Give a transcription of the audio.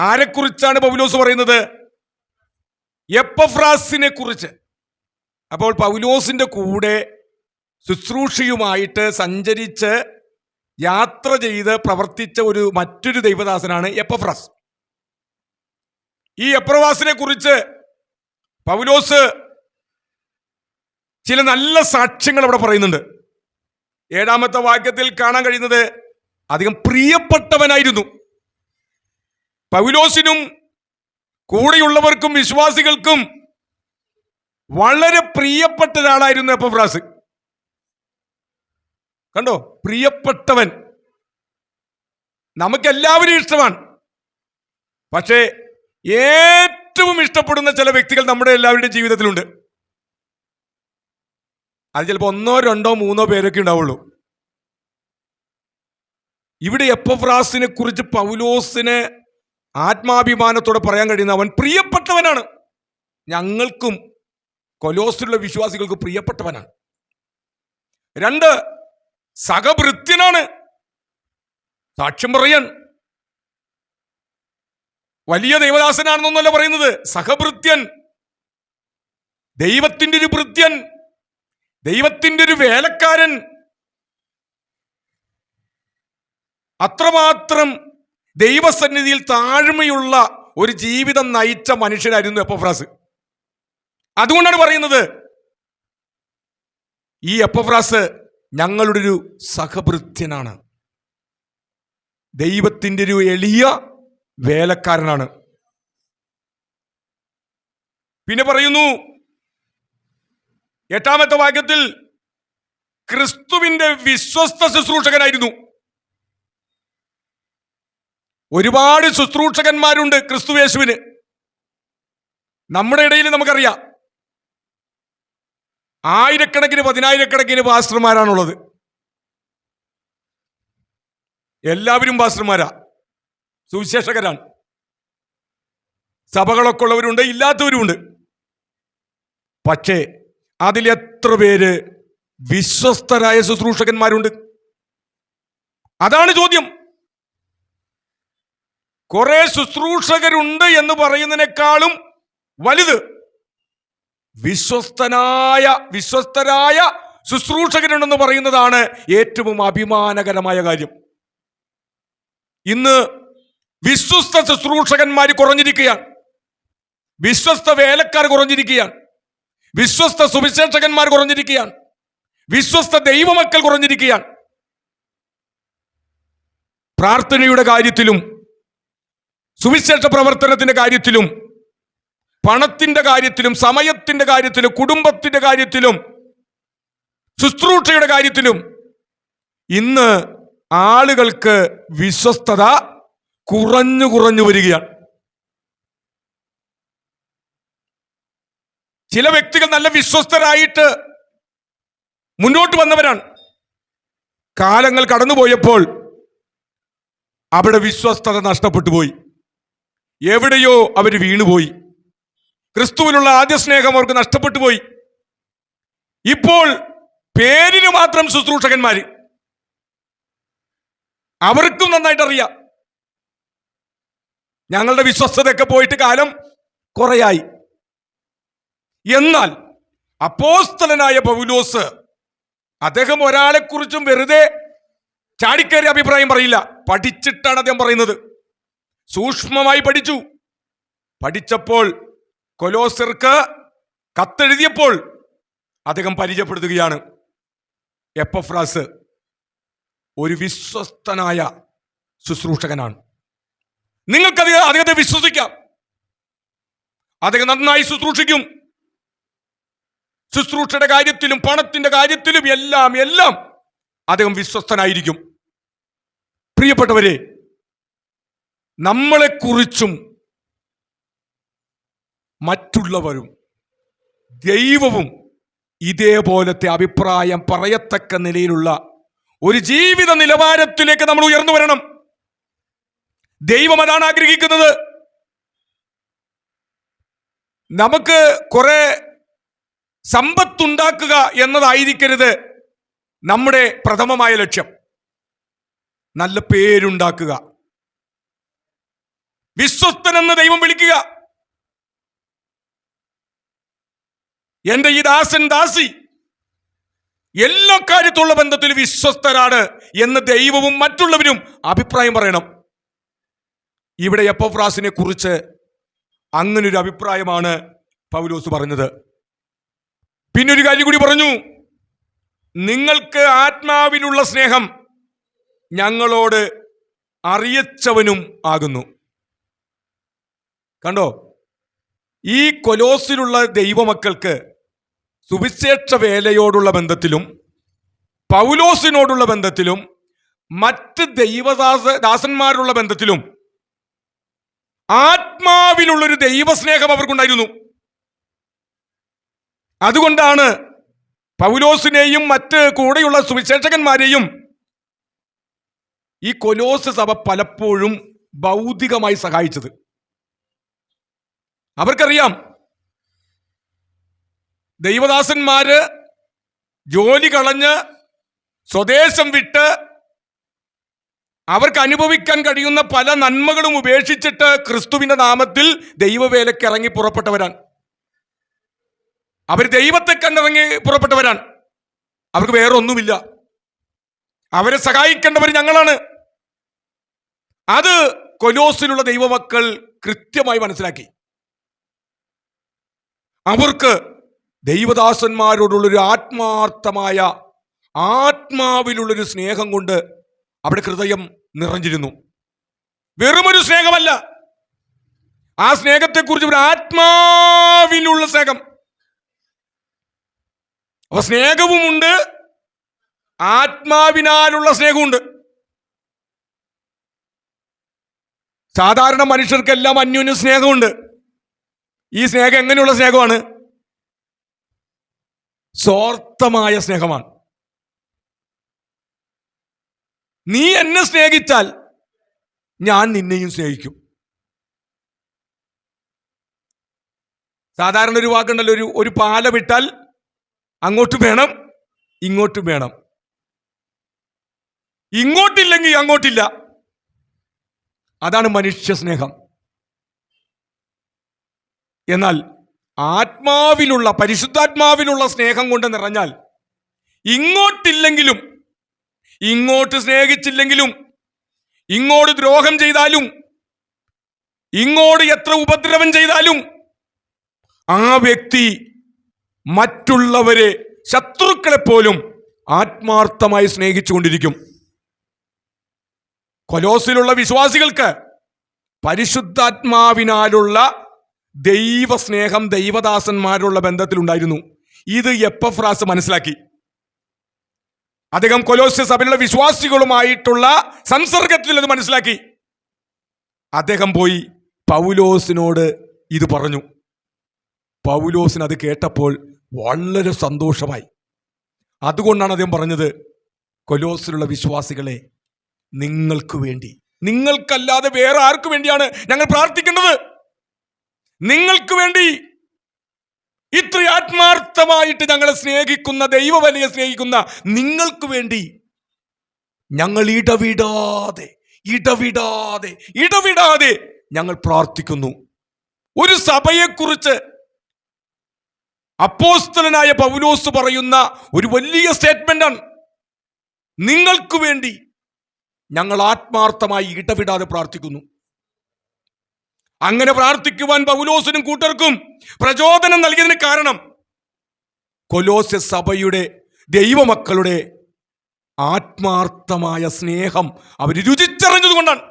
ആരെക്കുറിച്ചാണ് പൗലോസ് പറയുന്നത്? എപ്പഫ്രാസിനെ കുറിച്ച്. അപ്പോൾ പൗലോസിന്റെ കൂടെ ശുശ്രൂഷയുമായിട്ട് സഞ്ചരിച്ച് യാത്ര ചെയ്ത് പ്രവർത്തിച്ച മറ്റൊരു ദൈവദാസനാണ് എപ്പഫ്രാസ്. ഈ എപ്പഫ്രാസിനെ കുറിച്ച് പൗലോസ് ചില നല്ല സാക്ഷ്യങ്ങൾ അവിടെ പറയുന്നുണ്ട്. 7-ാമത്തെ വാക്യത്തിൽ കാണാൻ കഴിയുന്നത് അധികം പ്രിയപ്പെട്ടവനായിരുന്നു. പൗലോസിനും കൂടെയുള്ളവർക്കും വിശ്വാസികൾക്കും വളരെ പ്രിയപ്പെട്ട ഒരാളായിരുന്നു എപ്പഫ്രാസ്. കണ്ടോ, പ്രിയപ്പെട്ടവൻ. നമുക്കെല്ലാവരും ഇഷ്ടമാണ്. പക്ഷേ ഏറ്റവും ഇഷ്ടപ്പെടുന്ന ചില വ്യക്തികൾ നമ്മുടെ എല്ലാവരുടെയും ജീവിതത്തിലുണ്ട്. അത് ചിലപ്പോൾ 1, 2, 3 പേരൊക്കെ ഉണ്ടാവുള്ളൂ. ഇവിടെ എപ്പഫ്രാസിനെ കുറിച്ച് പൗലോസിന് ആത്മാഭിമാനത്തോടെ പറയാൻ കഴിയുന്ന അവൻ പ്രിയപ്പെട്ടവനാണ്. ഞങ്ങൾക്കും കൊലോസിലുള്ള വിശ്വാസികൾക്ക് പ്രിയപ്പെട്ടവനാണ്. 2, സഹഭൃത്യനാണ്. സാക്ഷ്യം പറയാൻ വലിയ ദൈവദാസനാണെന്നൊന്നല്ല പറയുന്നത്, സഹഭൃത്യൻ, ദൈവത്തിൻ്റെ ഒരു ഭൃത്യൻ, ദൈവത്തിൻ്റെ ഒരു വേലക്കാരൻ. അത്രമാത്രം ദൈവസന്നിധിയിൽ താഴ്മയുള്ള ഒരു ജീവിതം നയിച്ച മനുഷ്യനായിരുന്നു എപ്പഫ്രാസ്. അതുകൊണ്ടാണ് പറയുന്നത്, ഈ എപ്പഫ്രാസ് ഞങ്ങളുടെ ഒരു സഹഭൃത്യനാണ്, ദൈവത്തിൻ്റെ ഒരു എളിയ വേലക്കാരനാണ്. പിന്നെ പറയുന്നു 8-ാമത്തെ വാക്യത്തിൽ ക്രിസ്തുവിന്റെ വിശ്വസ്ത ശുശ്രൂഷകനായിരുന്നു. ഒരുപാട് ശുശ്രൂഷകന്മാരുണ്ട് ക്രിസ്തുയേശുവിന്. നമ്മുടെ ഇടയിൽ നമുക്കറിയാം, ആയിരക്കണക്കിന് 10,000-കണക്കിന് പാസ്റ്റർമാരാണുള്ളത്. എല്ലാവരും പാസ്റ്റർമാരാ, സുവിശേഷകരാണ്. സഭകളൊക്കെ ഉള്ളവരുണ്ട്, ഇല്ലാത്തവരുമുണ്ട്. പക്ഷേ അതിലെത്ര പേര് വിശ്വസ്തരായ ശുശ്രൂഷകന്മാരുണ്ട്? അതാണ് ചോദ്യം. കുറെ ശുശ്രൂഷകരുണ്ട് എന്ന് പറയുന്നതിനേക്കാളും വലുത് വിശ്വസ്തരായ ശുശ്രൂഷകരുണ്ടെന്ന് പറയുന്നതാണ് ഏറ്റവും അഭിമാനകരമായ കാര്യം. ഇന്ന് വിശ്വസ്ത ശുശ്രൂഷകന്മാർ കുറഞ്ഞിരിക്കുകയാണ്, വിശ്വസ്ത വേലക്കാർ കുറഞ്ഞിരിക്കുകയാണ്, വിശ്വസ്ത സുവിശേഷകന്മാർ കുറഞ്ഞിരിക്കുകയാണ്, വിശ്വസ്ത ദൈവമക്കൾ കുറഞ്ഞിരിക്കുകയാണ്. പ്രാർത്ഥനയുടെ കാര്യത്തിലും സുവിശേഷ പ്രവർത്തനത്തിന്റെ കാര്യത്തിലും പണത്തിന്റെ കാര്യത്തിലും സമയത്തിന്റെ കാര്യത്തിലും കുടുംബത്തിന്റെ കാര്യത്തിലും ശുശ്രൂഷയുടെ കാര്യത്തിലും ഇന്ന് ആളുകൾക്ക് വിശ്വസ്തത കുറഞ്ഞു വരികയാണ്. ചില വ്യക്തികൾ നല്ല വിശ്വസ്തരായിട്ട് മുന്നോട്ട് വന്നവരാണ്. കാലങ്ങൾ കടന്നുപോയപ്പോൾ അവിടെ വിശ്വസ്തത നഷ്ടപ്പെട്ടു പോയി, എവിടെയോ അവർ വീണുപോയി. ക്രിസ്തുവിനുള്ള ആദ്യ സ്നേഹം അവർക്ക് നഷ്ടപ്പെട്ടു പോയി. ഇപ്പോൾ പേരിന് മാത്രം ശുശ്രൂഷകന്മാര്, അവർക്കും നന്നായിട്ട് അറിയാം ഞങ്ങളുടെ വിശ്വസ്തതയൊക്കെ പോയിട്ട് കാലം കുറയായി. എന്നാൽ അപ്പോസ്തലനായ പൗലോസ്, അദ്ദേഹം ഒരാളെക്കുറിച്ചും വെറുതെ ചാടിക്കയറി അഭിപ്രായം പറയില്ല. പഠിച്ചിട്ടാണ് അദ്ദേഹം പറയുന്നത്. സൂക്ഷ്മമായി പഠിച്ചപ്പോൾ കൊലോസ്യർക്ക് കത്തെഴുതിയപ്പോൾ അദ്ദേഹം പരിചയപ്പെടുത്തുകയാണ്, എപ്പഫ്രാസ് ഒരു വിശ്വസ്തനായ ശുശ്രൂഷകനാണ്. നിങ്ങൾക്ക് അദ്ദേഹത്തെ വിശ്വസിക്കാം. അദ്ദേഹം നന്നായി ശുശ്രൂഷിക്കും. ശുശ്രൂഷയുടെ കാര്യത്തിലും പണത്തിന്റെ കാര്യത്തിലും എല്ലാം അദ്ദേഹം വിശ്വസ്തനായിരിക്കും. പ്രിയപ്പെട്ടവരെ, നമ്മളെക്കുറിച്ചും മറ്റുള്ളവരും ദൈവവും ഇതേപോലത്തെ അഭിപ്രായം പറയത്തക്ക നിലയിലുള്ള ഒരു ജീവിത നിലവാരത്തിലേക്ക് നമ്മൾ ഉയർന്നു വരണം. ദൈവം അതാണ് ആഗ്രഹിക്കുന്നത്. നമുക്ക് കുറെ സമ്പത്തുണ്ടാക്കുക എന്നതായിരിക്കരുത് നമ്മുടെ പ്രഥമമായ ലക്ഷ്യം. നല്ല പേരുണ്ടാക്കുക. വിശ്വസ്തനെന്ന് ദൈവം വിളിക്കുക. എന്റെ ഈ ദാസൻ ദാസി എല്ലാ കാര്യത്തുള്ള ബന്ധത്തിൽ വിശ്വസ്തരാണ് എന്ന് ദൈവവും മറ്റുള്ളവരും അഭിപ്രായം പറയണം. ഇവിടെ എപ്പഫ്രാസിനെ കുറിച്ച് അങ്ങനൊരു അഭിപ്രായമാണ് പൗലോസ് പറഞ്ഞത്. പിന്നെ ഒരു കാര്യം കൂടി പറഞ്ഞു, നിങ്ങൾക്ക് ആത്മാവിലുള്ള സ്നേഹം ഞങ്ങളോട് അറിയിച്ചവനും ആകുന്നു. കണ്ടോ, ഈ കൊലോസിലുള്ള ദൈവമക്കൾക്ക് സുവിശേഷ വേലയോടുള്ള ബന്ധത്തിലും പൗലോസിനോടുള്ള ബന്ധത്തിലും മറ്റ് ദാസന്മാരുള്ള ബന്ധത്തിലും ആത്മാവിലുള്ളൊരു ദൈവസ്നേഹം അവർക്കുണ്ടായിരുന്നു. അതുകൊണ്ടാണ് പൗലോസിനെയും മറ്റ് കൂടെയുള്ള സുവിശേഷകന്മാരെയും ഈ കൊലോസ് സഭ പലപ്പോഴും ഭൗതികമായി സഹായിച്ചത്. അവർക്കറിയാം, ദൈവദാസന്മാര് ജോലി കളഞ്ഞ് സ്വദേശം വിട്ട് അവർക്ക് അനുഭവിക്കാൻ കഴിയുന്ന പല നന്മകളും ഉപേക്ഷിച്ചിട്ട് ക്രിസ്തുവിന്റെ നാമത്തിൽ ദൈവവേലയ്ക്ക് ഇറങ്ങി പുറപ്പെട്ടവരാണ്. അവർ ദൈവത്തെ കണ്ടിറങ്ങി പുറപ്പെട്ടവരാണ്. അവർക്ക് വേറെ ഒന്നുമില്ല. അവരെ സഹായിക്കേണ്ടവർ ഞങ്ങളാണ്. അത് കൊലോസിലുള്ള ദൈവമക്കൾ കൃത്യമായി മനസ്സിലാക്കി. അവർക്ക് ദൈവദാസന്മാരോടുള്ളൊരു ആത്മാവിലുള്ളൊരു സ്നേഹം കൊണ്ട് അവിടെ ഹൃദയം നിറഞ്ഞിരുന്നു. വെറുമൊരു സ്നേഹമല്ല, ആ സ്നേഹത്തെക്കുറിച്ച് ഒരു ആത്മാവിലുള്ള സ്നേഹം. അപ്പൊ സ്നേഹവുമുണ്ട്, ആത്മാവിനാലുള്ള സ്നേഹമുണ്ട്. സാധാരണ മനുഷ്യർക്കെല്ലാം അന്യോന്യ സ്നേഹമുണ്ട്. ഈ സ്നേഹം എങ്ങനെയുള്ള സ്നേഹമാണ്? സ്വാർത്ഥമായ സ്നേഹമാണ്. നീ എന്നെ സ്നേഹിച്ചാൽ ഞാൻ നിന്നെയും സ്നേഹിക്കും. സാധാരണ ഒരു വാക്കുണ്ടല്ലോ, ഒരു പാല വിട്ടാൽ അങ്ങോട്ടും വേണം ഇങ്ങോട്ടും വേണം, ഇങ്ങോട്ടില്ലെങ്കിൽ അങ്ങോട്ടില്ല. അതാണ് മനുഷ്യ സ്നേഹം. എന്നാൽ ആത്മാവിലുള്ള പരിശുദ്ധാത്മാവിലുള്ള സ്നേഹം കൊണ്ട് നിറഞ്ഞാൽ ഇങ്ങോട്ടില്ലെങ്കിലും ഇങ്ങോട്ട് സ്നേഹിച്ചില്ലെങ്കിലും ഇങ്ങോട്ട് ദ്രോഹം ചെയ്താലും ഇങ്ങോട്ട് എത്ര ഉപദ്രവം ചെയ്താലും ആ വ്യക്തി മറ്റുള്ളവരെ ശത്രുക്കളെ പോലും ആത്മാർത്ഥമായി സ്നേഹിച്ചുകൊണ്ടിരിക്കും. കൊലോസിലുള്ള വിശ്വാസികൾക്ക് പരിശുദ്ധാത്മാവിനാലുള്ള ദൈവസ്നേഹം ദൈവദാസന്മാരുള്ള ബന്ധത്തിലുണ്ടായിരുന്നു. ഇത് എപ്പഫ്രാസ് മനസ്സിലാക്കി. അദ്ദേഹം കൊലോസ്യ സഭയിലുള്ള വിശ്വാസികളുമായിട്ടുള്ള സംസർഗത്തിൽ അത് മനസ്സിലാക്കി. അദ്ദേഹം പോയി പൗലോസിനോട് ഇത് പറഞ്ഞു. പൗലോസിന് അത് കേട്ടപ്പോൾ വളരെ സന്തോഷമായി. അതുകൊണ്ടാണ് അദ്ദേഹം പറഞ്ഞത്, കൊലോസിലുള്ള വിശ്വാസികളെ, നിങ്ങൾക്ക് വേണ്ടി, നിങ്ങൾക്കല്ലാതെ വേറെ ആർക്കു വേണ്ടിയാണ് ഞങ്ങൾ പ്രാർത്ഥിക്കേണ്ടത്? നിങ്ങൾക്ക് വേണ്ടി, ഇത്ര ആത്മാർത്ഥമായിട്ട് ഞങ്ങളെ സ്നേഹിക്കുന്ന, ദൈവവലിയെ സ്നേഹിക്കുന്ന നിങ്ങൾക്ക് വേണ്ടി ഞങ്ങൾ ഇടവിടാതെ ഞങ്ങൾ പ്രാർത്ഥിക്കുന്നു. ഒരു സഭയെക്കുറിച്ച് അപ്പോസ്തലനായ പൗലോസ് പറയുന്ന ഒരു വലിയ സ്റ്റേറ്റ്മെന്റാണ്. നിങ്ങൾക്ക് വേണ്ടി ഞങ്ങൾ ആത്മാർത്ഥമായി ഇടവിടാതെ പ്രാർത്ഥിക്കുന്നു. അങ്ങനെ പ്രാർത്ഥിക്കുവാൻ പൗലോസിനും കൂട്ടർക്കും പ്രചോദനം നൽകിയതിന് കാരണം കൊലോസ്യ സഭയുടെ ദൈവമക്കളുടെ ആത്മാർത്ഥമായ സ്നേഹം അവർ രുചിച്ചറിഞ്ഞതുകൊണ്ടാണ്.